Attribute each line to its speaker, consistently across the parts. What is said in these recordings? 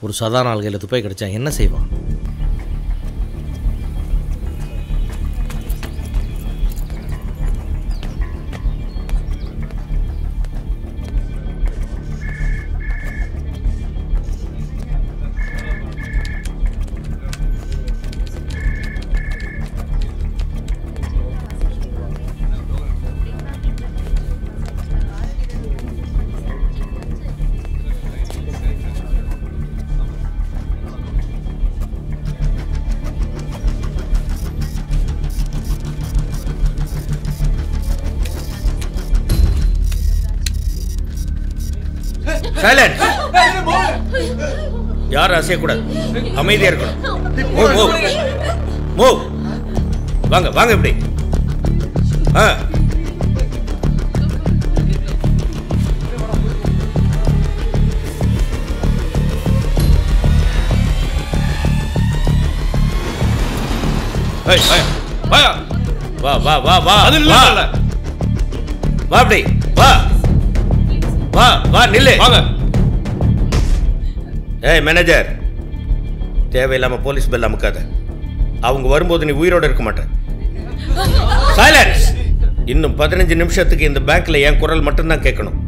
Speaker 1: ஒரு சாதாரண ஆள்கையில் துப்பாக்கி கிடைச்சா என்ன செய்வான்?
Speaker 2: சைலன்ஸ். யாரும் அசையக்கூடாது, அமைதியா இருக்கணும். Move move move. வாங்க வாங்க இப்படி. வா வா வா வா வா அப்படி வா வா வா நில்லு. வாங்க. ஏய் மேனேஜர், தேவையில்லாம போலீஸ் பெல் அமுக்காத. அவங்க வரும்போது நீ உயிரோட இருக்க மாட்டேன். சைலன்ஸ். இன்னும் 15 நிமிஷத்துக்கு இந்த பேங்க்ல என் குரல் மட்டும்தான் கேட்கணும்.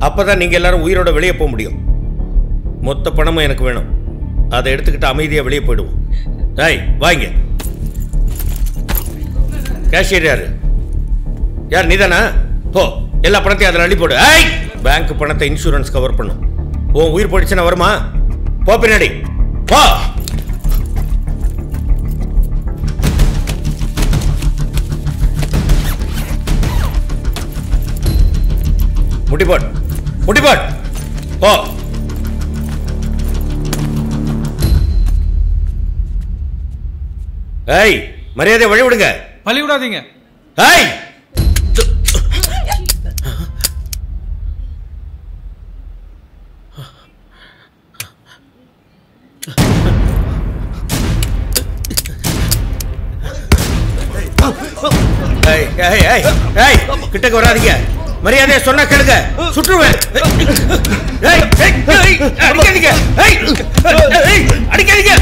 Speaker 2: அப்பதான் நீங்க எல்லாரும் உயிரோட வெளியே போக முடியும். மொத்த பணமும் எனக்கு வேணும். அதை எடுத்துக்கிட்டு அமைதியா வெளியே போயிடுவோம். ஏய் வாங்க. கேஷியர் யாரு? யார்? நீதானா? போ, எல்லா பணத்தையும் அதில் அள்ளி போடு. ஏய், பேங்க் பணத்தை இன்சூரன்ஸ் கவர் பண்ணும். உன் உயிர் போயிடுச்சுன்னா வருமா? போ பின்னாடி போ. முட்டிப்போட் முட்டிப்போட் போ. ஏய், மரியாதை வழி விடுங்க.
Speaker 3: வழி விடாதீங்க.
Speaker 2: ஏய், கிட்டக்கு வராதீங்க. மரியாதையை சொன்னா கேளுங்க, சுற்றுவேன். அடிக்காதீங்க அடிக்காதீங்க.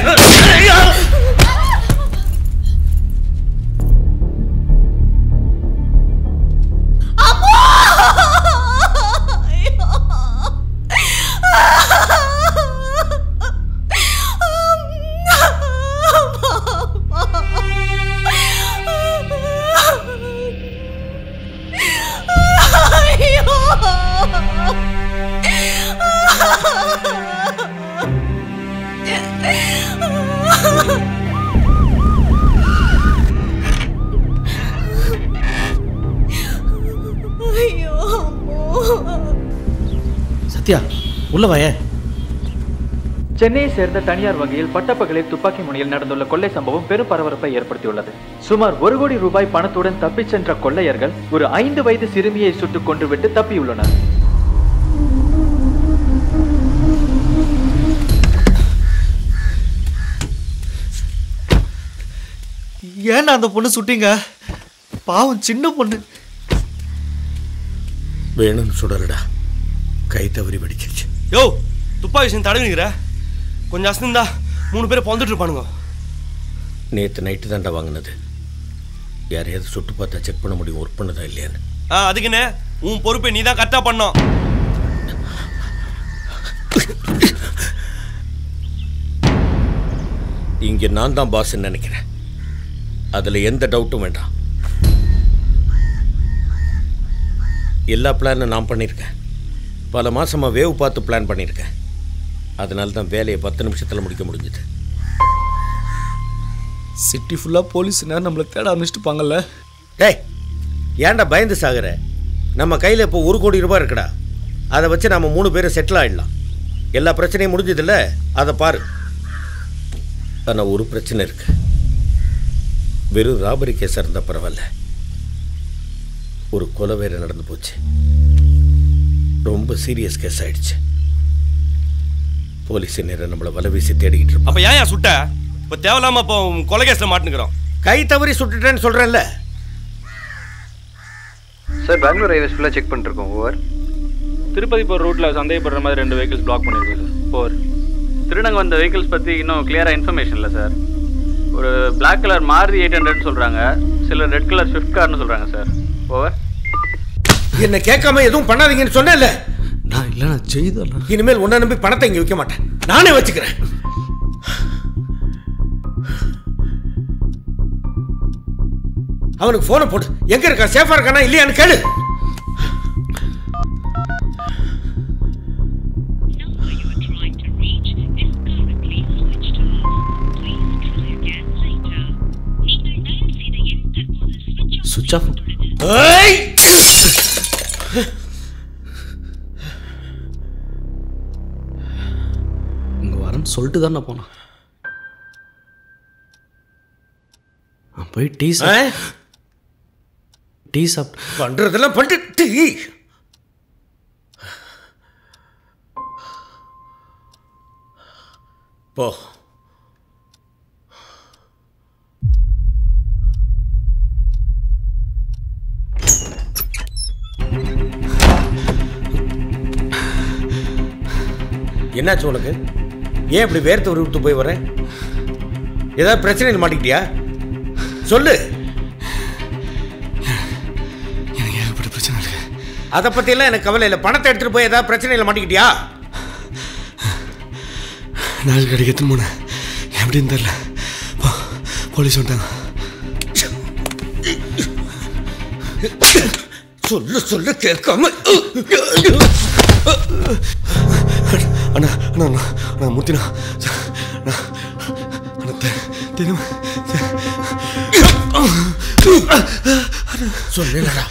Speaker 1: சத்யா, உள்ள வாயே.
Speaker 4: சென்னையை சேர்ந்த தனியார் வங்கியில் பட்டப்பகலில் துப்பாக்கி முனையில் நடந்துள்ள கொள்ளை சம்பவம் பெரும் பரபரப்பை ஏற்படுத்தியுள்ளது. சுமார் 1 கோடி ரூபாய் பணத்துடன் தப்பிச் சென்ற கொள்ளையர்கள் ஒரு 5 வயது சிறுமியை சுட்டுக் கொன்றுவிட்டு தப்பியுள்ளனர்.
Speaker 5: ஏன்னா அந்த பொண்ணு சுட்டீங்க? பாவம், சின்ன பொண்ணு.
Speaker 2: வேணும்னு சுடலடா, கை தவறி வெடிச்சிருச்சு.
Speaker 6: யோ, துப்பாக்கி விஷயம் தடவிங்கிற கொஞ்சம் அசந்தா 3 பேர் பொந்துட்டு இருப்பானுங்க.
Speaker 2: நேற்று நைட்டு தாண்டா வாங்கினது. யாரையாவது சுட்டு பார்த்தா செக் பண்ண முடியும் ஒர்க் பண்ணதா இல்லையான்னு.
Speaker 6: அதுக்குன்னு உன் பொறுப்பை நீ தான் கரெக்டாக பண்ணோம்.
Speaker 2: இங்கே நான் தான் பாஸ்ன்னு நினைக்கிறேன். அதில் எந்த டவுட்டும் வேண்டாம். எல்லா பிளானும் நான் பண்ணியிருக்கேன். பல மாதமாக வேவ் பார்த்து பிளான் பண்ணியிருக்கேன். அதனால தான் வேலையை 10 நிமிஷத்தில் முடிக்க முடிஞ்சுது.
Speaker 5: சிட்டி ஃபுல்லாக போலீஸ்னா நம்மளை தேட ஆரம்பிச்சுட்டுப்பாங்கல்ல.
Speaker 2: டேய், ஏன்டா பயந்து சாகுற? நம்ம கையில் இப்போ 1 கோடி ரூபாய் இருக்குடா. அதை வச்சு நம்ம 3 பேரும் செட்டில் ஆகிடலாம். எல்லா பிரச்சனையும் முடிஞ்சதில்ல, அதை பாரு. ஆனால் ஒரு பிரச்சனை இருக்கு. வெறும் ராபரி கேஸாக இருந்தால் பரவாயில்ல. ஒரு கொலை வேற நடந்து போச்சு. ரொம்ப சீரியஸ் கேஸ் ஆயிடுச்சு. போலீஸ் நேரம் நம்மளை வலை வீசி தேடிக்கிட்டு இருப்போம்.
Speaker 6: அப்போ ஏன் சுட்ட? இப்போ தேவையில்லாம இப்போ கொலை கேஸில் மாட்டுக்கிறோம்.
Speaker 2: கை தவறி சுட்டுட்டேன்னு சொல்கிறேன்ல.
Speaker 4: சார், பெங்களூர் ஹைவேஸ் ஃபுல்லாக செக் பண்ணிருக்கோம். ஓவர்.
Speaker 7: திருப்பதி போகிற ரூட்டில் சந்தேகப்படுற மாதிரி 2 வெஹிக்கிள்ஸ் பிளாக் பண்ணியிருக்கோம் சார். ஓவர்.
Speaker 3: திருடங்க வந்த வெஹிக்கிள்ஸ் பற்றி இன்னும் கிளியராக இன்ஃபர்மேஷன் இல்லை சார். ஒரு பிளாக் கலர் மாருதி 800 சொல்கிறாங்க, சிலர் ரெட் கலர் ஸ்விஃப்ட் கார்னு சொல்கிறாங்க சார். ஓவர்.
Speaker 2: என்ன கேட்காம எதுவும் பண்ணாதீங்கன்னு சொன்னேன்ல.
Speaker 6: நான் இல்லை, நான் செய்தேன்.
Speaker 2: இனிமேல் உன்னை நம்பி பணத்தை இங்கே வைக்க மாட்டேன், நானே வச்சுக்கிறேன். அவனுக்கு போனை போடு, எங்க இருக்கா, சேஃபா இருக்கானா இல்லையான்னு கேளு.
Speaker 6: சுவிட்ச் ஆஃப். இங்க வரேன்னு சொல்லிட்டு தான் நான் போனேன். போய் டீ சாப்பிட்டு
Speaker 2: பண்றதெல்லாம் பண்ணிட்டு போ. என்னாச்சு உனக்கு? ஏன் இப்படி வேர்த்து விட்டு போய் வர? ஏதாவது பிரச்சனையில் மாட்டிக்கிட்டியா? சொல்லு.
Speaker 6: எனக்கு ஏகப்பட்ட பிரச்சனை இருக்கு.
Speaker 2: அதை பற்றியெல்லாம் எனக்கு கவலை இல்லை. பணத்தை எடுத்துகிட்டு போய் ஏதாவது பிரச்சனையில் மாட்டிக்கிட்டியா?
Speaker 6: நாள் கடைக்கு எத்தனை போனேன், எப்படின்னு தெரியல. போலீஸ் வந்துட்டாங்க.
Speaker 2: சொல்லு சொல்லு கேட்காம.
Speaker 6: அண்ணா அண்ணா அண்ணா மூர்த்தினா தெரியுமா?
Speaker 2: சொன்னேன்லடா,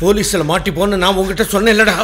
Speaker 2: போலீஸில் மாட்டி போன்னு நான் உங்ககிட்ட சொன்னேன்லடா.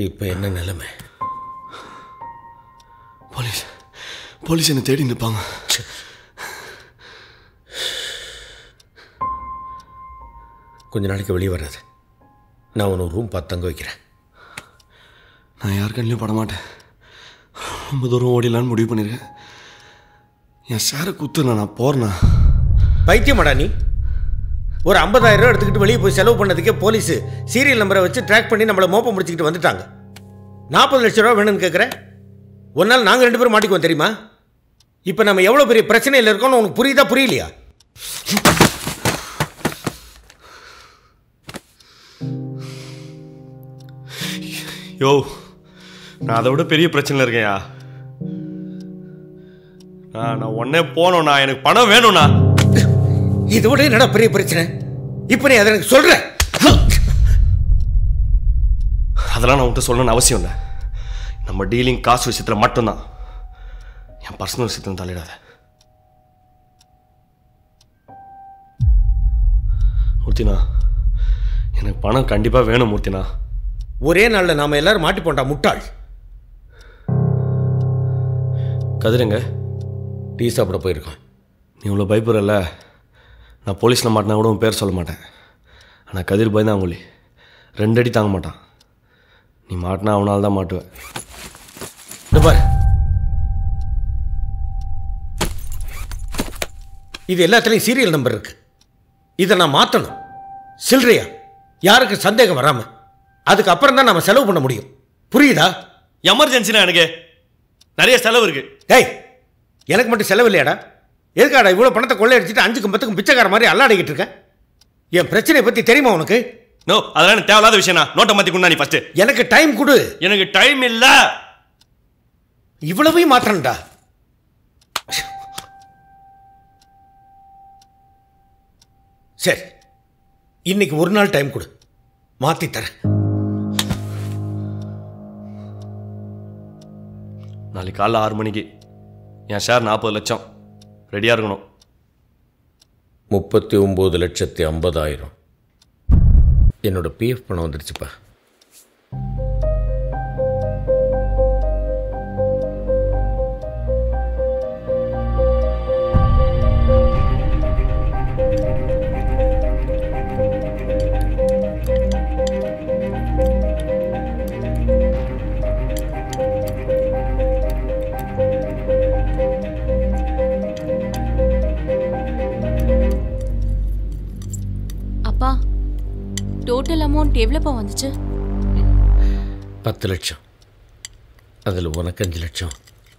Speaker 2: இப்போ என்ன நிலைமை?
Speaker 6: போலீஸ் என்னை தேடி நிற்பாங்க.
Speaker 2: கொஞ்ச நாளைக்கு வெளியே வராது. நான் உன்னை ரூம் பார்த்து தங்க வைக்கிறேன்.
Speaker 6: நான் யார் கண்ணிலையும் படமாட்டேன். ரொம்ப தூரம் ஓடிடலான்னு முடிவு பண்ணியிருக்கேன். என் சாரை குத்துனா நான் போறேண்ணா.
Speaker 2: பைத்தியமாடா நீ? ஒரு 50,000 ரூபா எடுத்துக்கிட்டு வெளியே போய் செலவு பண்ணதுக்கே போலீஸ் சீரியல் நம்பரை வச்சு ட்ராக் பண்ணி நம்மளை மோப்பம் முடிச்சுக்கிட்டு வந்துட்டாங்க. 40 லட்சம் ரூபா வேணும்னு கேட்குறேன். ஒரு நாள் நாங்கள் 2 பேரும் மாட்டிக்குவோம் தெரியுமா? இப்போ நம்ம எவ்வளோ பெரிய பிரச்சனையில் இருக்கோம்னு உனக்கு புரியுதா புரியலையா?
Speaker 6: யோ, நான் அதை விட பெரிய பிரச்சனை இருக்கேன்யா. நான் உடனே போனோண்ணா, எனக்கு பணம் வேணும்ண்ணா.
Speaker 2: இதை விட என்னடா பெரிய பிரச்சனை? இப்போ நீ அதை எனக்கு சொல்ற?
Speaker 6: அதெல்லாம் நான் உன்கிட்ட சொல்லணும்னு அவசியம் இல்லை. நம்ம டீலிங் காசு விஷயத்தில் மட்டும்தான். என் பர்சனல் விஷயத்தில் தலையிடாத. மூர்த்தினா, எனக்கு பணம் கண்டிப்பாக வேணும் மூர்த்தினா.
Speaker 2: ஒரே நாளில் நாம் எல்லாரும் மாட்டி போண்டா முட்டாள்.
Speaker 6: கதிரங்க
Speaker 2: டீ சாப்பிட போயிருக்கோம்.
Speaker 6: நீ இவ்வளோ பயப்படுறல, நான் போலீஸில் மாட்டினா கூட உன் பேர் சொல்ல மாட்டேன். ஆனால் கதிர் பயந்தாங்கொல்லி 2 அடி தாங்க மாட்டான். நீ மாட்டினா அவனால் தான் மாட்டுவேன்.
Speaker 2: பாரு, இது எல்லாத்துலேயும் சீரியல் நம்பர் இருக்கு. இதை நான் மாற்றணும். சில்லறையா யாருக்கு சந்தேகம் வராம அதுக்கப்புறம் தான் நம்ம செலவு பண்ண முடியும். புரியுதா?
Speaker 6: எமர்ஜென்சினா எனக்கு நிறைய செலவு இருக்கு.
Speaker 2: டேய், எனக்கு மட்டும் செலவு இல்லையாடா? எதுக்காடா இவ்வளோ பணத்தை கொள்ளையடிச்சிட்டு 5க்கும் 10க்கும் பிச்சைக்கார மாதிரி அல்லாடிக்கிட்டு இருக்கேன்? என் பிரச்சனையை பற்றி தெரியுமா உனக்கு?
Speaker 6: நோ, அதெல்லாம் எனக்கு தேவையில்லாத விஷயம். நோட்டை மாற்றி கொண்டா நீ ஃபர்ஸ்ட்.
Speaker 2: எனக்கு டைம் கொடு.
Speaker 6: எனக்கு டைம் இல்லை.
Speaker 2: இவ்வளவையும் மாத்திரம்டா. சரி, இன்னைக்கு ஒரு நாள் டைம் கொடு, மாத்தி தரேன்.
Speaker 6: நாளைக்கு காலைல 6 மணிக்கு என் ஷேர் 40 லட்சம் ரெடியாக இருக்கணும்.
Speaker 2: 39,50,000 என்னோட பிஎஃப் பணம் வந்துடுச்சுப்பா.
Speaker 7: அமௌண்ட் எவ்வளோப்பா வந்துச்சு?
Speaker 2: 10 லட்சம். அதில் உனக்கு 5 லட்சம்,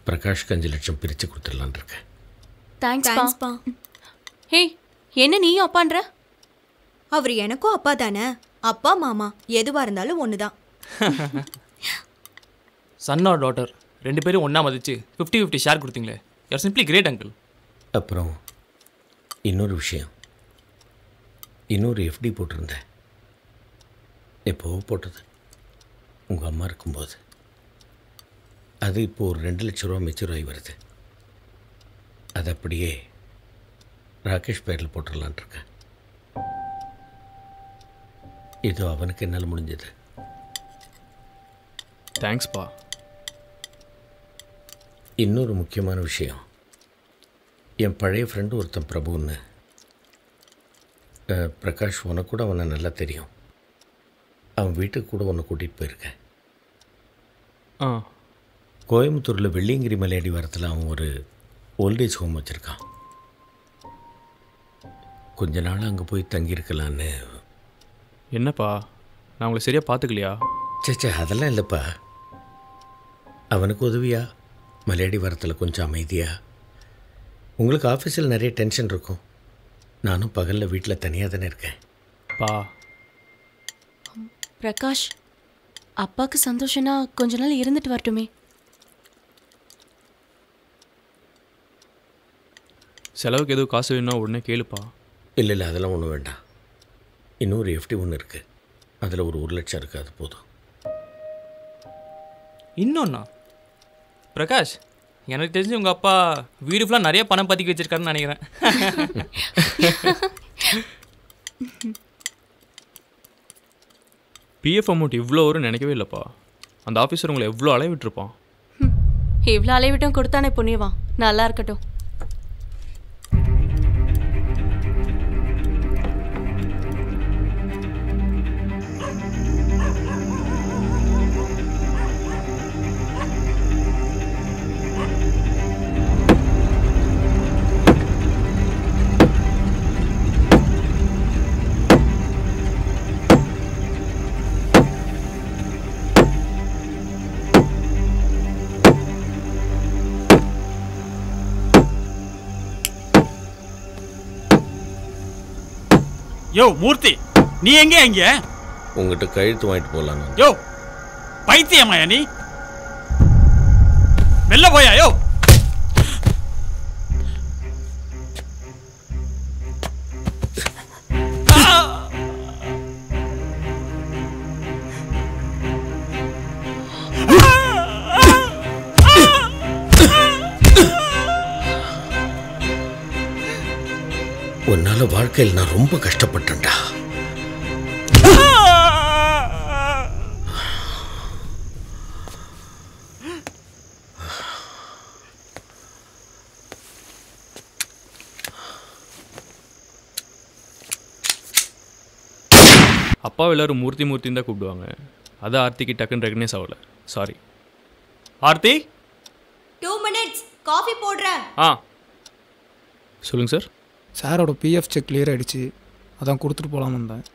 Speaker 2: பிரகாஷ்க்கு 5 லட்சம் பிரித்து கொடுத்துடலான் இருக்கேன்.
Speaker 7: தேங்க்ஸ்ப்பா. ஹே, என்ன நீயும் அப்பான்ற?
Speaker 8: அவர் எனக்கும் அப்பா தானே. அப்பா மாமா எதுவாக இருந்தாலும் ஒன்று தான்.
Speaker 9: சன் ஆர் டாட்டர் 2 பேரும் ஒன்றா மதிச்சு 50-50 ஷேர் கொடுத்தீங்களே. You are simply great uncle.
Speaker 2: அப்புறம் இன்னொரு விஷயம், இன்னொரு எஃப்டி போட்டிருந்தேன். எப்போவோ போட்டது, உங்கள் அம்மா இருக்கும்போது. அது இப்போது ஒரு 2 லட்ச ரூபா மெச்சூர் ஆகி வருது. அது அப்படியே ராகேஷ் பேரில் போட்டுடலான் இருக்கேன். இது அவனுக்கு என்னால் முடிஞ்சது.
Speaker 9: தேங்க்ஸ்ப்பா.
Speaker 2: இன்னொரு முக்கியமான விஷயம், என் பழைய ஃப்ரெண்டு ஒருத்தன் பிரபுன்னு, பிரகாஷ் உனக்கு கூட அவனை நல்லா தெரியும். அவன் வீட்டுக்கு கூட உன்னை கூட்டிகிட்டு போயிருக்கேன். கோயம்புத்தூரில் வெள்ளியங்கிரி மலை அடிவாரத்தில் அவன் ஒரு ஓல்டேஜ் ஹோம் வச்சுருக்கான். கொஞ்ச நாள் அங்கே போய் தங்கியிருக்கலான்னு.
Speaker 9: என்னப்பா, நான் உங்களை சரியாக பார்த்துக்கலையா?
Speaker 2: சேச்சே, அதெல்லாம் இல்லைப்பா. அவனுக்கு உதவியா மலையடி வரத்தில் கொஞ்சம் அமைதியா. உங்களுக்கு ஆஃபீஸில் நிறைய டென்ஷன் இருக்கும். நானும் பகலில் வீட்டில் தனியாக தானே இருக்கேன்.
Speaker 9: பா
Speaker 7: பிரகாஷ், அப்பாவுக்கு சந்தோஷம்னா கொஞ்ச நாள் இருந்துட்டு வரட்டுமே.
Speaker 9: செலவுக்கு எதுவும் காசு வேணும்னா உடனே கேளுப்பா.
Speaker 2: இல்லை அதெல்லாம் ஒன்றும் வேண்டாம். இன்னொரு எஃப்டி ஒன்று இருக்குது, அதில் ஒரு 1 லட்சம் இருக்குது, அது போதும்.
Speaker 9: இன்னொன்னா பிரகாஷ், எனக்கு தெரிஞ்சு உங்கள் அப்பா வீடு ஃபுல்லாக நிறைய பணம் பதுக்கி வச்சிருக்காருன்னு நினைக்கிறேன். பிஎஃப் அமௌண்ட் இவ்வளோ வரும் நினைக்கவே இல்லைப்பா. அந்த ஆஃபீஸர் உங்களை எவ்வளோ அலைய விட்டுருப்பான்.
Speaker 7: இவ்வளோ அலைவிட்டும் கொடுத்தானே புண்ணியவான். நல்லா இருக்கட்டும்.
Speaker 10: யோ மூர்த்தி, நீ எங்க இங்க?
Speaker 2: உங்ககிட்ட கழுத்து வாங்கிட்டு போகலாம்.
Speaker 10: யோ பைத்தியமாயா நீ? வெளில போயா? யோ
Speaker 2: உன்னால வாழ்க்கையில் நான் ரொம்ப கஷ்டப்பட்டேன்டா.
Speaker 9: அப்பா எல்லாரும் மூர்த்தி மூர்த்தின்னு தான் கூப்பிடுவாங்க. அது ஆர்த்திக்கு டக்குன்னு ரெகனைஸ் ஆகல. சாரி. ஆர்த்தி
Speaker 8: 2 minutes காஃபி போடுறேன்.
Speaker 9: சொல்லுங்கள் சார்.
Speaker 11: சாரோட பிஎஃப் செக் கிளியர் ஆகிடுச்சு, அதான் கொடுத்துட்டு போகலான்னு வந்தேன்.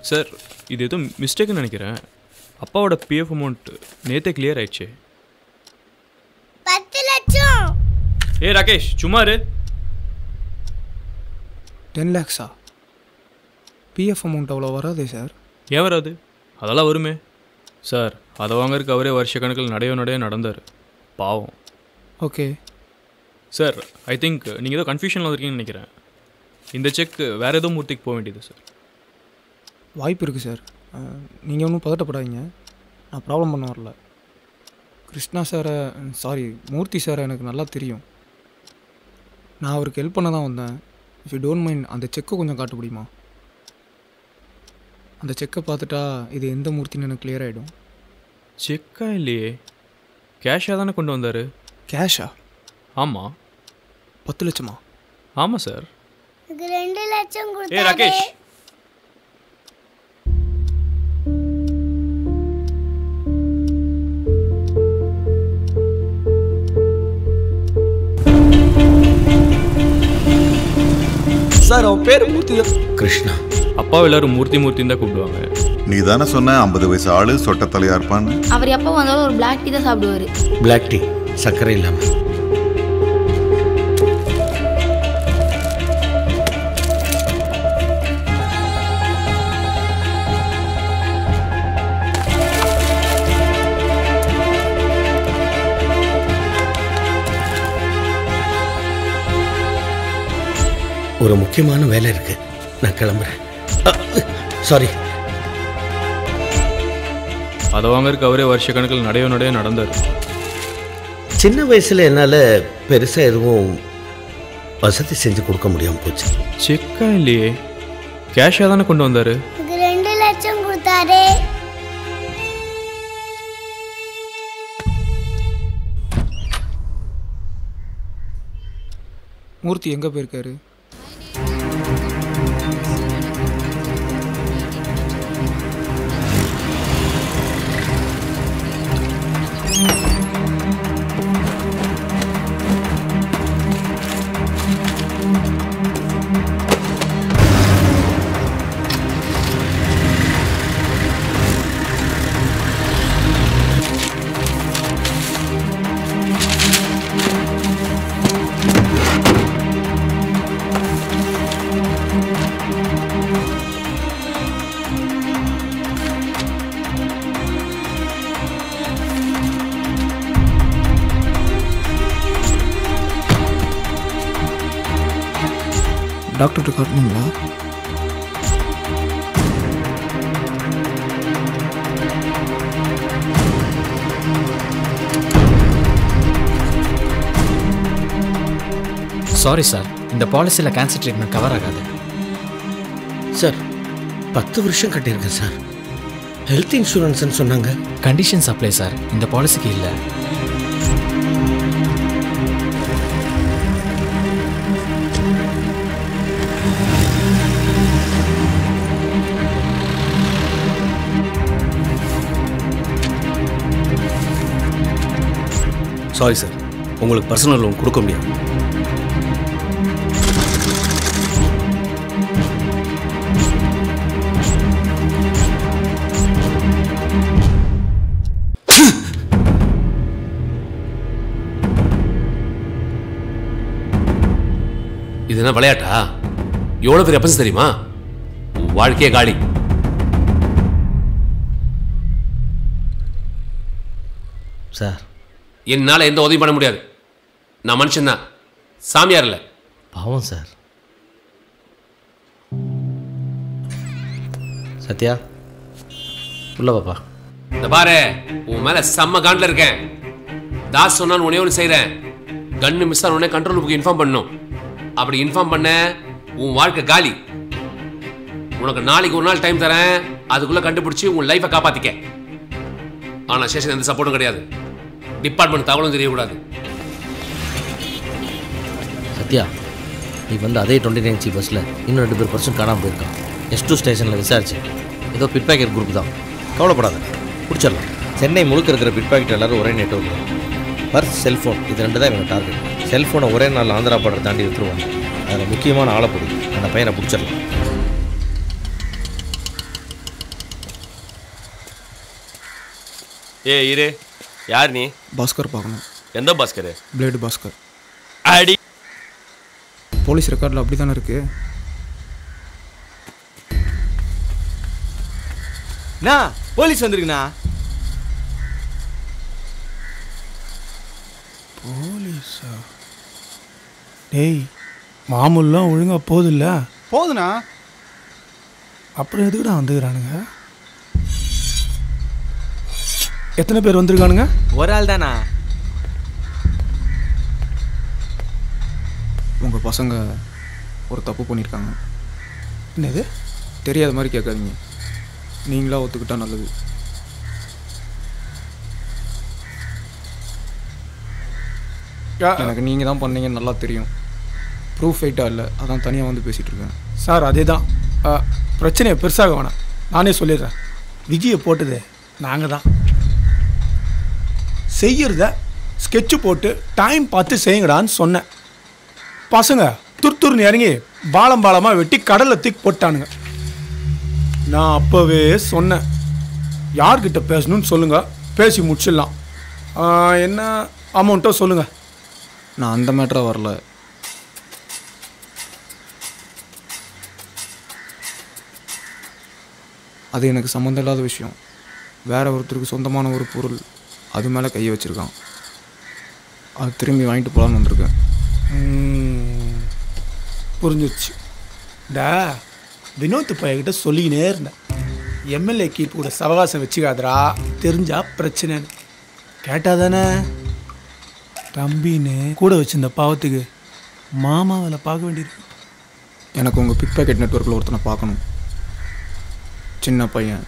Speaker 9: சார், இது எதுவும் மிஸ்டேக்குன்னு நினைக்கிறேன். அப்பாவோட பிஎஃப் அமௌண்ட் நேற்றே கிளியர் ஆயிடுச்சு.
Speaker 12: 10 லட்சம்.
Speaker 9: ஏ ராகேஷ், சும்மா இரு.
Speaker 11: 10 lakhs பிஎஃப் அமௌண்ட் அவ்வளோ வராதே சார்.
Speaker 9: ஏன் வராது? அதெல்லாம் வருமே சார். அதை வாங்கறதுக்கு அவரே வருஷ கணக்கில் நடைய நடந்தார். பாவம்.
Speaker 11: ஓகே
Speaker 9: சார், ஐ திங்க் நீங்கள் ஏதோ கன்ஃபியூஷனில் வந்திருக்கீங்கன்னு நினைக்கிறேன். இந்த செக் வேறு ஏதோ மூர்த்திக்கு போக வேண்டியது சார்.
Speaker 11: வாய்ப்பு இருக்குது சார். நீங்கள் ஒன்றும் பதட்டப்படாதீங்க, நான் ப்ராப்ளம் பண்ண வரல. கிருஷ்ணா சாரை, சாரி மூர்த்தி சாரை எனக்கு நல்லா தெரியும். நான் அவருக்கு ஹெல்ப் பண்ண தான் வந்தேன். இஃப் யூ டோன்ட் மைண்ட் அந்த செக்கை கொஞ்சம் காட்ட முடியுமா? அந்த செக்கை பார்த்துட்டா இது எந்த மூர்த்தின்னு எனக்கு கிளியர் ஆகிடும்.
Speaker 9: செக்கா இல்லையே, கேஷாக தானே கொண்டு வந்தார்.
Speaker 11: கேஷா?
Speaker 9: ஆமாம்.
Speaker 11: 10 லட்சமா?
Speaker 9: ஆமாம் சார்.
Speaker 12: 2 லட்சம் கொடுத்தாரு.
Speaker 9: ஏ ராகேஷ்,
Speaker 11: பேர் மூர்த்தி தான்.
Speaker 2: கிருஷ்ணா.
Speaker 9: அப்பா எல்லாரும் மூர்த்தி மூர்த்தின்னு தான் கூப்பிடுவாங்க.
Speaker 13: நீ தானே சொன்ன 50 வயசு ஆளு சொட்ட தலையா இருப்பான்னு.
Speaker 14: அவர் எப்போ வந்தாலும் ஒரு பிளாக் டீ தான் சாப்பிடுவாரு.
Speaker 2: பிளாக் டீ சர்க்கரை இல்லாமல். ஒரு முக்கியமான வேலை இருக்கு, நான் கிளம்புறேன். சாரி.
Speaker 9: அதை வாங்கறதுக்கு அவரே வருஷ கணக்கில் நடைய நடந்தார்.
Speaker 2: சின்ன வயசுல என்னால் பெருசாக எதுவும் வசதி செஞ்சு கொடுக்க முடியாமல் போச்சு.
Speaker 9: செக்கா இல்லையே, கேஷாக தானே கொண்டு வந்தார்.
Speaker 12: 2 லட்சம் கொடுத்தாரே.
Speaker 11: மூர்த்தி எங்கே போயிருக்காரு? டாக்டர்கிட்ட காட்டணுங்களா?
Speaker 15: சாரி சார், இந்த பாலிசியில் கேன்சர் ட்ரீட்மெண்ட் கவர் ஆகாது
Speaker 2: சார். 10 வருஷம் கட்டியிருக்கேன் சார். ஹெல்த் இன்சூரன்ஸ்னு சொன்னாங்க.
Speaker 15: கண்டிஷன்ஸ் அப்ளை சார், இந்த பாலிசிக்கு இல்லை.
Speaker 6: சாரி சார், உங்களுக்கு பர்சனல் லோன் கொடுக்க முடியாது.
Speaker 16: இது என்ன விளையாட்டா? எவ்வளோ பெரிய அப்பசு தெரியுமா? வாழ்க்கையே காலி.
Speaker 2: சார்,
Speaker 16: என்னால் எந்த உதவி பண்ண முடியாது. நான் மனுஷன்தான், சாமியார் இல்லை.
Speaker 2: பாவம் சார். சத்யா, உள்ள பாப்பா.
Speaker 16: இந்த பாரு, உன் மேல செம்ம காண்டில் இருக்கேன். தாஸ் சொன்னான்னு உடனே ஒன்று செய்கிறேன். கன்னு மிஸ் ஆன உடனே கண்ட்ரோல் புக்கு இன்ஃபார்ம் பண்ணணும். அப்படி இன்ஃபார்ம் பண்ண உன் வாழ்க்கை காலி. உனக்கு நாளைக்கு ஒரு நாள் டைம் தரேன், அதுக்குள்ளே கண்டுபிடிச்சி உன் லைஃப்பை காப்பாற்றிக்க. ஆனால் ஸ்டேஷன் எந்த சப்போர்ட்டும் கிடையாது. டிபார்ட்மெண்ட் தகவலும் தெரியக்கூடாது.
Speaker 1: சத்யா, நீ வந்து அதே 29C பஸ்ஸில் இன்னும் 2 பேர் பர்சன் காணாமல் போயிருக்கான். S2 ஸ்டேஷனில் விசாரிச்சு ஏதோ பிட் பேக்கெட் குரூப் தான். கவலைப்படாத, பிடிச்சிடலாம். சென்னை முழுக்க இருக்கிற பிட் பேக்கெட் எல்லோரும் ஒரே நெட்வொர்க் தான். பர்ஸ், செல்ஃபோன், இது 2 தான் இவங்க டார்கெட். செல்ஃபோனை ஒரே நாள் ஆந்திரா பார்டர் தாண்டி விட்டுருவாங்க. அதில் முக்கியமான ஆளை பிடி, அந்த பையனை பிடிச்சிடலாம்.
Speaker 6: இரு, யார் நீ?
Speaker 11: பாஸ்கர் பார்க்கணும்.
Speaker 6: எந்த பாஸ்கர்?
Speaker 11: பிளேடு பாஸ்கர்.
Speaker 6: அடி.
Speaker 11: போலீஸ் ரெக்கார்டில் அப்படி தானே இருக்கு.
Speaker 5: போலீஸ் வந்துருக்குண்ணா.
Speaker 17: போலீஸா? டேய், மாமூல்லாம் ஒழுங்காக போதில்ல?
Speaker 5: போதுண்ணா.
Speaker 17: அப்புறம் எதுக்குடா வந்துக்கிறானுங்க? எத்தனை பேர் வந்திருக்கானுங்க?
Speaker 5: ஒரு ஆள் தானா?
Speaker 11: உங்கள் பசங்க ஒரு தப்பு பண்ணியிருக்காங்க.
Speaker 17: என்னது?
Speaker 11: தெரியாத மாதிரி கேட்காதீங்க. நீங்களா ஒத்துக்கிட்டா நல்லது. எனக்கு நீங்கள் தான் பண்ணீங்கன்னு நல்லா தெரியும். ப்ரூஃப் ஃபைட்டாக இல்லை, அதான் தனியாக வந்து பேசிகிட்டு இருக்கேன்.
Speaker 17: சார், அதே தான். பிரச்சனையை பெருசாக வேணாம், நானே சொல்லிடுறேன். விஜயை போட்டது நாங்கள் தான். செய்கிறத ஸ்கெட்சு போட்டு டைம் பார்த்து செய்யுங்கடான்னு சொன்னேன். பசங்க துருத்துருன்னு இறங்கி பாலம் பாலமாக வெட்டி கடலில் தூக்கி போட்டானுங்க. நான் அப்போவே சொன்னேன், யார்கிட்ட பேசணும்னு சொல்லுங்கள், பேசி முடிச்சிடலாம். என்ன அமௌண்ட்டோ சொல்லுங்கள்.
Speaker 11: நான் அந்த மேட்டராக வரல. அது எனக்கு சம்மந்தம் இல்லாத விஷயம். வேற ஒருத்தருக்கு சொந்தமான ஒரு பொருள், அது மேலே கையை வச்சுருக்கான். அது திரும்பி வாங்கிட்டு போகலான்னு வந்திருக்கேன்.
Speaker 17: புரிஞ்சிச்சு. வினோத் பையன்கிட்ட சொல்லிக்கினே இருந்தேன், எம்எல்ஏ கீப்பு கூட சவகாசம் வச்சுக்காதரா, தெரிஞ்சா பிரச்சனைன்னு. கேட்டாதானே தம்பின்னு கூட வச்சிருந்த பாவத்துக்கு மாமாவில் பார்க்க வேண்டியிருக்கு.
Speaker 11: எனக்கு உங்கள் பிக் பாக்கெட் நெட்வொர்க்கில் ஒருத்தனை பார்க்கணும். சின்ன பையன்,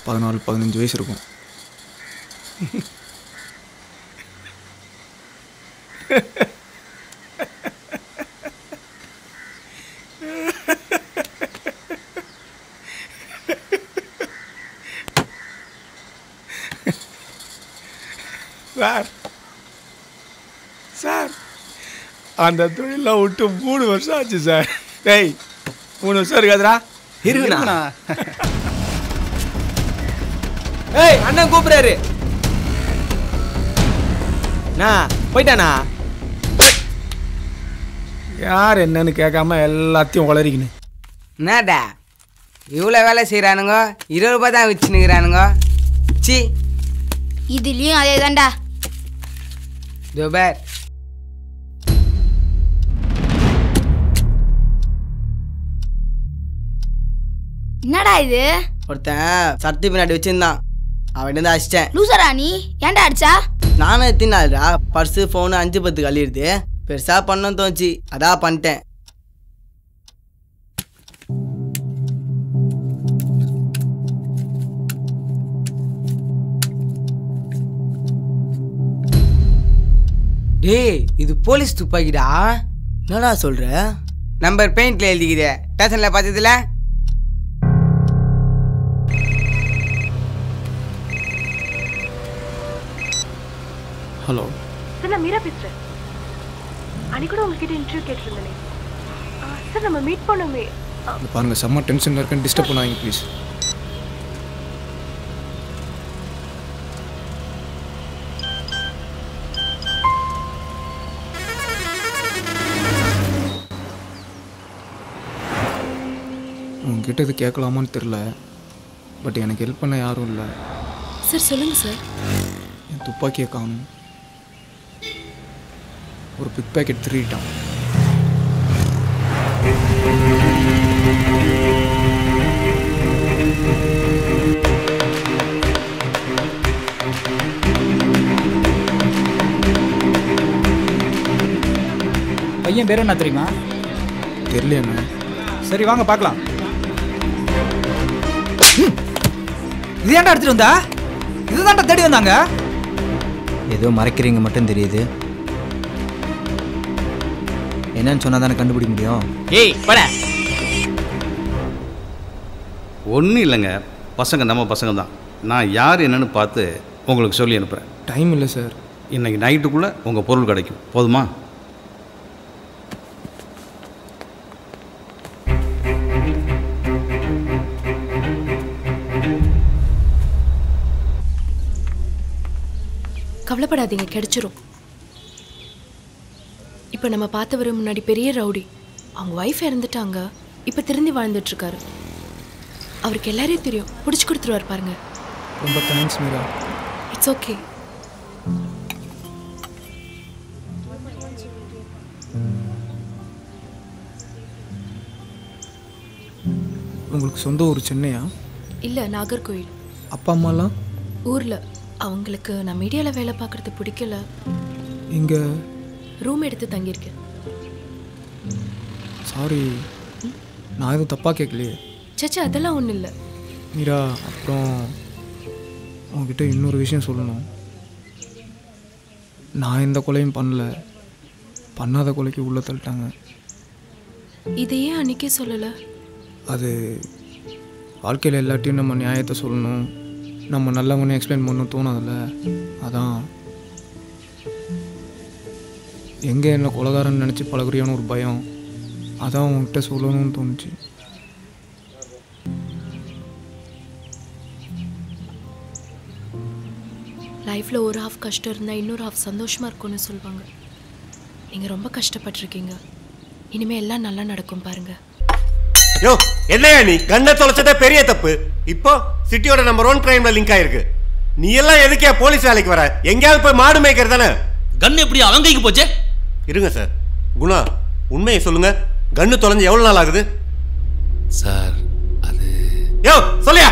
Speaker 11: 14-15 வயசு இருக்கும்.
Speaker 17: சார் அந்த தொழிலாம் விட்டு 3 வருஷம் ஆச்சு சார். டேய் 3 வருஷம் இருக்காதுரா.
Speaker 18: இருக்குண்ணா. ஏய் அண்ணன் கூப்பிடுறாரு. போயிட்டானா?
Speaker 17: யார் என்னன்னு கேட்காம எல்லாத்தையும் உளறிக்கணும்.
Speaker 18: என்னடா இவ்வளோ வேலை செய்கிறானுங்க, 20 ரூபாய் தான் வச்சுன்னுக்கிறானுங்க. சி
Speaker 14: இதுலேயும் அதே தான்டா.
Speaker 18: துபேர்
Speaker 14: என்னடா இது?
Speaker 18: ஒருத்தன் சட்டி பின்னாடி வச்சிருந்தான், அவன் வந்து அடிச்சிட்டேன்.
Speaker 14: லூசரா நீ? ஏன்டா அடிச்சா?
Speaker 18: நானும் எத்தினால்டா, பர்ஸு ஃபோனு 5-10 கழிடுது. பெருசாக பண்ண தோணுச்சு, அதான் பண்ணிட்டேன். டேய் இது போலீஸ் துப்பாக்கிடா. என்னடா சொல்ற? நம்பர் பெயிண்ட்ல எழுதிக்குது, ஸ்டேஷன்ல பார்த்ததுல.
Speaker 11: ஹலோ
Speaker 19: சார், நான் மீரா பேசுறேன். அன்னைக்கு கூட உங்ககிட்ட இன்டர்வியூ கேட்டிருந்தேனே சார், நம்ம மீட் பண்ணோமே.
Speaker 11: பாருங்கள், செம்ம டென்ஷனில் இருக்கேன்னு டிஸ்டர்ப் பண்ணாதீங்க ப்ளீஸ். உங்ககிட்ட இது கேட்கலாமான்னு தெரில, பட் எனக்கு ஹெல்ப் பண்ண யாரும் இல்லை.
Speaker 7: சார் சொல்லுங்க சார்.
Speaker 11: என் துப்பாக்கியை காணும். ஒரு பிக் பேக்கெட் திருடிட்டான்.
Speaker 20: பையன் பேர் என்ன தெரியுமா?
Speaker 11: தெரியலையாண்ணா.
Speaker 20: சரி வாங்க பார்க்கலாம். இது ஏன்டா எடுத்துட்டு வந்தா? இதுதான்டா தேடி வந்தாங்க.
Speaker 21: ஏதோ மறைக்கிறீங்க மட்டும் தெரியுது. என்னன்னு சொன்னா தானே கண்டுபிடிக்க முடியும்.
Speaker 10: ஏய் பட.
Speaker 22: ஒன்றும் இல்லைங்க, பசங்க நம்ம பசங்க தான். நான் யார் என்னன்னு பார்த்து உங்களுக்கு சொல்லி அனுப்புகிறேன்.
Speaker 11: டைம் இல்லை சார்.
Speaker 22: இன்றைக்கி நைட்டுக்குள்ளே உங்கள் பொருள் கிடைக்கும், போதுமா?
Speaker 7: கவலைப்படாதீங்க, கிடைச்சிரும். இப்போ நம்ம பார்த்தவர் முன்னாடி பெரிய ரவுடி, அவங்க ஒய்ஃப் இறந்துட்டாங்க, இப்போ திருந்தி வாழ்ந்துட்டு இருக்காரு. அவருக்கு எல்லாரையும் தெரியும், பிடிச்சி கொடுத்துருவார் பாருங்க.
Speaker 11: ரொம்ப தேங்க்ஸ் மீரா.
Speaker 7: It's okay.
Speaker 11: உங்களுக்கு சொந்த ஊர் சென்னையா?
Speaker 7: இல்லை, நாகர்கோவில்.
Speaker 11: அப்பா அம்மாலாம்
Speaker 7: ஊரில். அவங்களுக்கு நான் மீடியாவில் வேலை பார்க்குறது பிடிக்கல.
Speaker 11: இங்கே
Speaker 7: ரூம் எடுத்து தங்கியிருக்கேன்.
Speaker 11: சாரி, நான் எதுவும் தப்பாக கேட்கலையே.
Speaker 7: சச்சா, அதெல்லாம் ஒன்றும் இல்லை.
Speaker 11: மீரா, அப்புறம் உங்ககிட்ட இன்னொரு விஷயம் சொல்லணும். நான் எந்த கொலையும் பண்ணல, பண்ணாத கொலைக்கு உள்ளே தள்ளிட்டாங்க.
Speaker 7: இதையே அன்றைக்கே சொல்லலை.
Speaker 11: அது வாழ்க்கையில் எல்லாத்தையும் நம்ம நியாயத்தை சொல்லணும், நம்ம நல்லவனே எக்ஸ்பிளைன் பண்ணணும் தோணாதில்ல. அதான் எங்கே என்ன கொலைகாரன்னு நினச்சி பழகுறியான்னு ஒரு பயம். அதான் உங்ககிட்ட சொல்லணும்னு தோணுச்சு.
Speaker 7: லைஃப்பில் ஒரு ஹாஃப் கஷ்டம் இருந்தால் இன்னொரு ஹாஃப் சந்தோஷமாக இருக்கும்னு சொல்லுவாங்க. நீங்கள் ரொம்ப கஷ்டப்பட்டிருக்கீங்க. இனிமேல் எல்லாம் நல்லா நடக்கும் பாருங்க.
Speaker 2: யோ என்னையா நீ கண்ணை தொலைச்சதே பெரிய தப்பு. இப்போ சிட்டியோட நம்பர் 1 கிரைம்ல லிங்க் ஆயிருக்கு. நீ எல்லாம் எதுக்கே போலீஸ் வேலைக்கு வர? எங்கேயாவது போய் மாடு மேய்க்கிறது தானே.
Speaker 1: கன் எப்படி அவங்க கைக்கு போச்சு?
Speaker 2: இருங்க சார். குணா உண்மையை சொல்லுங்க. கன்னு தொலைஞ்சு எவ்வளவு நாள் ஆகுது
Speaker 16: சார்? அது
Speaker 2: யோ சொல்லியா?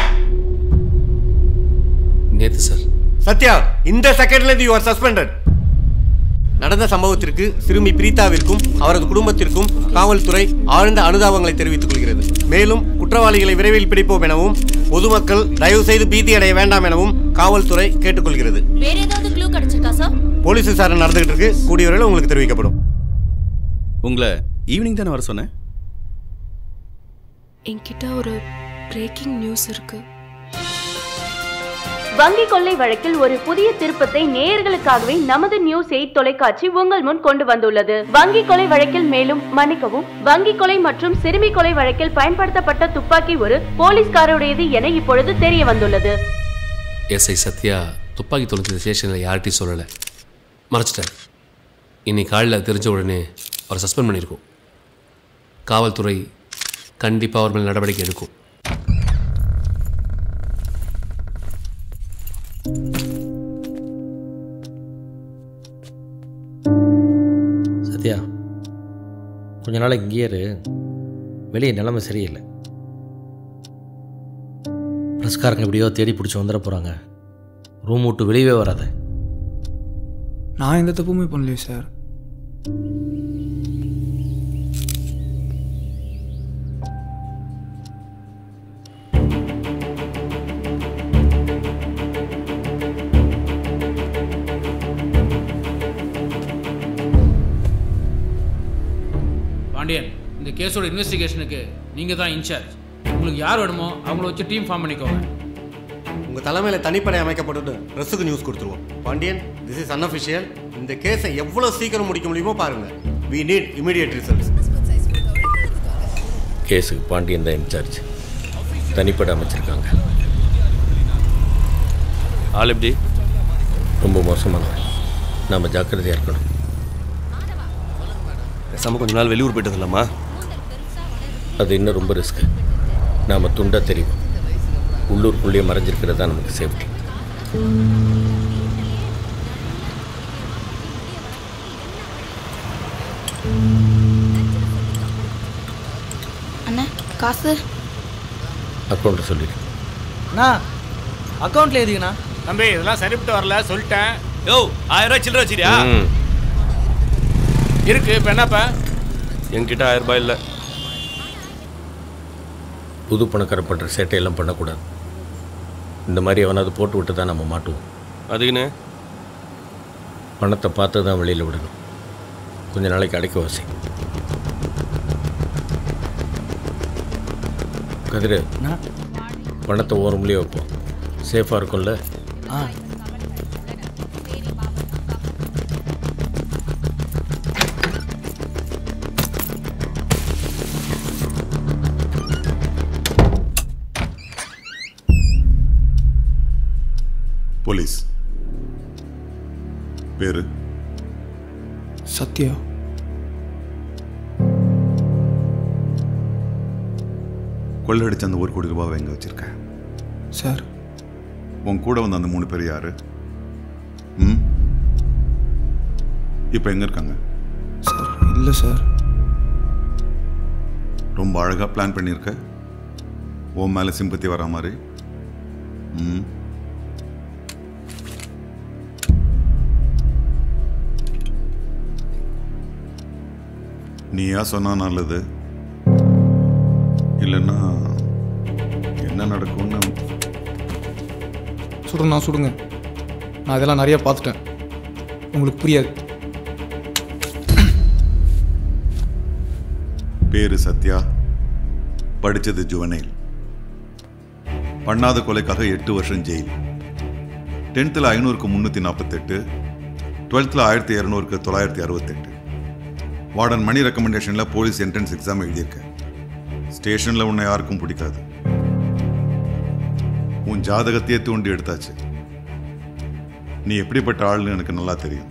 Speaker 16: நேத்து சார்.
Speaker 2: சத்யா, இந்த செகண்ட்ல யூ ஆர் சஸ்பெண்டட். நடந்த சம்பவத்திற்கு சிறுமி பிரீதாவிற்கும் அவரது குடும்பத்திற்கும் காவல்துறை ஆழ்ந்த அனுதாபங்களை தெரிவித்துக் கொள்கிறது. மேலும் குற்றவாளிகளை விரைவில் பிடிப்போம் எனவும் பொதுமக்கள் தயவு செய்து பீதி அடைய வேண்டாம் எனவும் காவல்துறை கேட்டுக்கொள்கிறது.
Speaker 3: வேற ஏதாவது க்ளூ கிடைச்சிருக்கா சார்?
Speaker 2: போலீஸ் விசாரணை நடந்துகிட்டு இருக்கு. கூடிய வரையில் உங்களுக்கு தெரிவிக்கப்படும்.
Speaker 22: உங்களை ஈவினிங் தானே வர சொன்னேன்.
Speaker 7: என்கிட்ட ஒரு பிரேக்கிங் நியூஸ் இருக்கு.
Speaker 19: வங்கி கொள்ளை வழக்கில் ஒரு புதிய திருப்பத்தை நேயர்களுக்காகவே நமது நியூஸ் 8 தொலைக்காட்சி உங்கள் முன் கொண்டு வந்துள்ளது. வங்கி கொலை வழக்கில் மேலும் மன்னிக்கவும், வங்கி கொலை மற்றும் சிறுமி கொலை வழக்கில் பயன்படுத்தப்பட்ட துப்பாக்கி ஒரு போலீஸ்காரருடையது என இப்பொழுது தெரிய வந்துள்ளது.
Speaker 16: எஸ்ஐ சத்யா துப்பாக்கி தொலைச்ச ஸ்டேஷனில் யார்கிட்டையும் சொல்லலை, மறைச்சிட்டார். இன்னைக்கு காலையில் தெரிஞ்ச உடனே அவரை சஸ்பெண்ட் பண்ணியிருக்கோம். காவல்துறை கண்டிப்பாக அவர் மேல் நடவடிக்கை எடுக்கும்.
Speaker 1: சத்யா, கொஞ்ச நாளைக்கு இங்கேயே இரு. வெளியே நிலைமை சரியில்லை. ப்ரெஸ்காரங்க எப்படியோ தேடி பிடிச்சி வந்துட போகிறாங்க. ரூம் விட்டு வெளியவே வராத.
Speaker 11: நான் எந்த தப்புமே பண்ணலையே சார்.
Speaker 4: பாண்டியன், இந்த கேஸோட இன்வெஸ்டிகேஷனுக்கு நீங்கள் தான் இன்சார்ஜ். உங்களுக்கு யார் வேணுமோ அவங்கள வச்சு டீம் ஃபார்ம் பண்ணிக்கோங்க.
Speaker 2: உங்கள் தலைமையில் தனிப்படை அமைக்கப்பட்டு ப்ரெஸ்ஸுக்கு நியூஸ் கொடுத்துருவோம். Pandian, this is unofficial. இந்த கேஸை எவ்வளோ சீக்கிரம் முடிக்க முடியுமோ பாருங்கள். We need immediate results. கேஸுக்கு பாண்டியன் தான் இன்சார்ஜ். தனிப்படை அமைச்சிருக்காங்க.
Speaker 6: ஆள் எப்படி?
Speaker 2: ரொம்ப மோசமானவன். நாம் ஜாக்கிரதையாக இருக்கணும்.
Speaker 6: பேசாமல் கொஞ்ச நாள் வெளியூர் போயிட்டது இல்லாமா?
Speaker 2: அது இன்னும் ரொம்ப ரிஸ்க்கு. நாம் துண்டாக தெரியும். உள்ளூருக்குள்ளேயே மறைஞ்சிருக்கிறது தான் நமக்கு சேஃப்டி.
Speaker 14: அண்ணா காசு
Speaker 2: அக்கௌண்ட்டை சொல்லிடு.
Speaker 5: அண்ணா அக்கௌண்ட்டில் எதுக்குண்ணா?
Speaker 10: தம்பி இதெல்லாம் சரிப்பட்டு வரல சொல்லிட்டேன்.
Speaker 6: யோ 1000 ரூபாய் சில்லறை வச்சிரியா?
Speaker 10: இருக்கு. இப்போ என்னப்பா?
Speaker 6: என்கிட்ட 1000 ரூபாய் இல்லை.
Speaker 2: புது பணக்கார பண்ணுற சேட்டையெல்லாம் பண்ணக்கூடாது. இந்த மாதிரி எவனாவது போட்டு விட்டு தான் நம்ம மாட்டுவோம்.
Speaker 6: அதுக்குன்னு
Speaker 2: பணத்தை பார்த்து தான் வெளியில் விடணும். கொஞ்ச நாளைக்கு அடைக்க வசி. கதிர பணத்தை ஓரம்லேயே வைப்போம். சேஃபாக இருக்கும்ல?
Speaker 13: போலீஸ் பேரு
Speaker 11: சத்யா.
Speaker 13: கொள்ளடிச்ச அந்த 1 கோடி ரூபாவை எங்கே வச்சிருக்க
Speaker 11: சார்?
Speaker 13: உன் கூட வந்த அந்த 3 பேர் யாரு? இப்போ எங்கே இருக்காங்க
Speaker 11: சார்? இல்லை சார்.
Speaker 13: ரொம்ப அழகாக பிளான் பண்ணியிருக்க. உன் மேலே சிம்பத்தி வரா மாதிரி. நீயா சொன்னா நல்லது, இல்லைன்னா என்ன நடக்கும்னு.
Speaker 11: சுடுங்க. நான் இதெல்லாம் நிறைய பார்த்துட்டேன். உங்களுக்கு புரியாது.
Speaker 13: பேரு சத்யா, படித்தது ஜுவனைல், பண்ணாத கொலைக்காக 8 வருஷம் ஜெயில், 10th 500க்கு 348, 12th 1200க்கு 968, வார்டன் மணி ரெக்கமெண்டேஷனில் போலீஸ் என்ட்ரன்ஸ் எக்ஸாம் எழுதியிருக்க. ஸ்டேஷனில் உன்னை யாருக்கும் பிடிக்காது. உன் ஜாதகத்தையே தூண்டி எடுத்தாச்சு. நீ எப்படிப்பட்ட ஆள்னு எனக்கு நல்லா தெரியும்.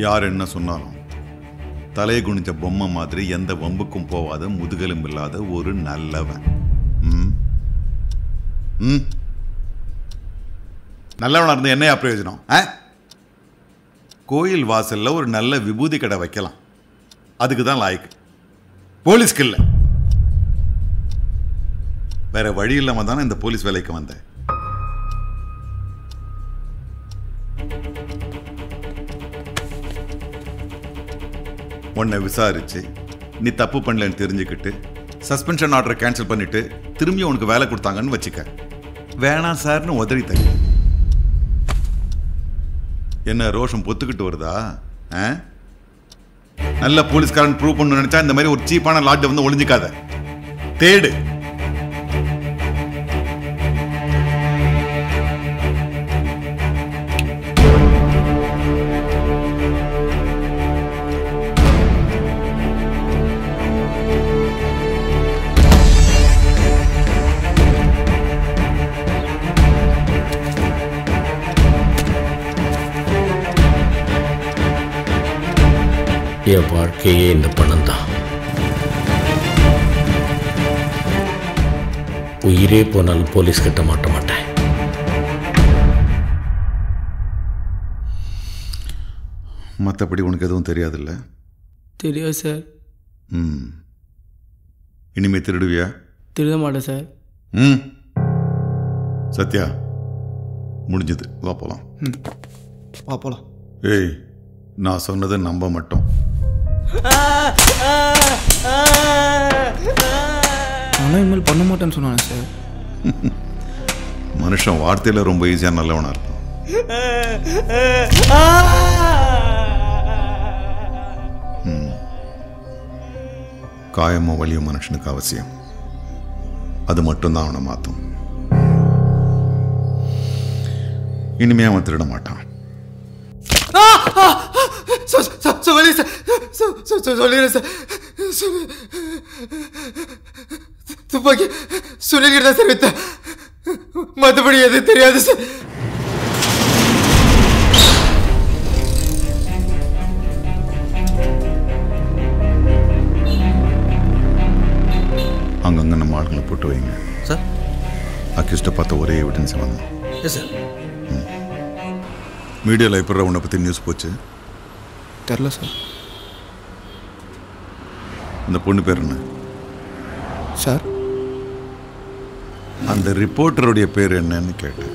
Speaker 13: யார் என்ன சொன்னாலும் தலையை குனிஞ்ச பொம்மை மாதிரி எந்த வம்புக்கும் போவாத முதுகெலும் இல்லாத ஒரு நல்லவன். நல்லவனா இருந்து என்னையா பிரயோஜனம்? கோயில் வாசல்ல ஒரு நல்ல விபூதி கடை வைக்கலாம். அதுக்கு தான் லாய்க்கு, போலீஸ்க்கு இல்லை. வேற வழி இல்லாம தானே இந்த போலீஸ் வேலைக்கு வந்தேன். உன்னை விசாரிச்சு நீ தப்பு பண்ணலன்னு தெரிஞ்சுக்கிட்டு சஸ்பென்ஷன் ஆர்டரை கேன்சல் பண்ணிட்டு திரும்பி உனக்கு வேலை கொடுத்தாங்கன்னு வச்சுக்க. வேணாம் சார்னு உதறி தள்ளி என்ன ரோஷம் பொத்துக்கிட்டு வருதா? நல்ல போலீஸ்காரன் ப்ரூவ் பண்ணு நினைச்சா இந்த மாதிரி ஒரு சீப்பான லாட்ஜை வந்து ஒளிஞ்சிக்காத, தேடு.
Speaker 8: என் வாழ்க்கையே இந்த பணம் தான். உயிரே போனாலும் போலீஸ் கிட்ட மாட்ட மாட்டேன்.
Speaker 13: மற்றபடி உனக்கு எதுவும் தெரியாதுல்ல?
Speaker 11: தெரியாது சார்.
Speaker 13: இனிமே திருடுவியா?
Speaker 11: திருட மாட்டேன் சார்.
Speaker 13: சத்யா, முடிஞ்சது, வா போலாம்.
Speaker 11: வா போலாம்.
Speaker 13: ஏய், நான் சொன்னதை நம்ப மாட்டோம்.
Speaker 11: ஆனால் இனிமேல் பண்ண மாட்டேன்னு சொன்னானே சார்.
Speaker 13: மனுஷன் வார்த்தையில் ரொம்ப ஈஸியாக நல்லவனா இருக்கும். காயமோ வலியோ மனுஷனுக்கு அவசியம். அது மட்டும்தான் அவனை மாற்றும். இனிமே அவன் திருட மாட்டான்.
Speaker 5: சொல்லிடுறேன் சார். துப்பாக்கி சுனில்கிட்ட தான் சார் வித்தேன். மற்றபடி எதுவும் தெரியாது சார்.
Speaker 13: அங்கங்கே நம்ம ஆளுங்களை போட்டு வைங்க
Speaker 1: சார்.
Speaker 13: அக்யூஸ்டை பார்த்த ஒரே எவிடன்ஸ் வந்தோம்.
Speaker 1: Yes sir.
Speaker 13: மீடியாவில் எப்படி உன்னை பற்றி நியூஸ் போச்சு?
Speaker 11: தெரில சார்.
Speaker 13: அந்த பொண்ணு பேர் என்ன
Speaker 11: சார்?
Speaker 13: அந்த ரிப்போர்ட்டருடைய பேர் என்னன்னு கேட்டேன்.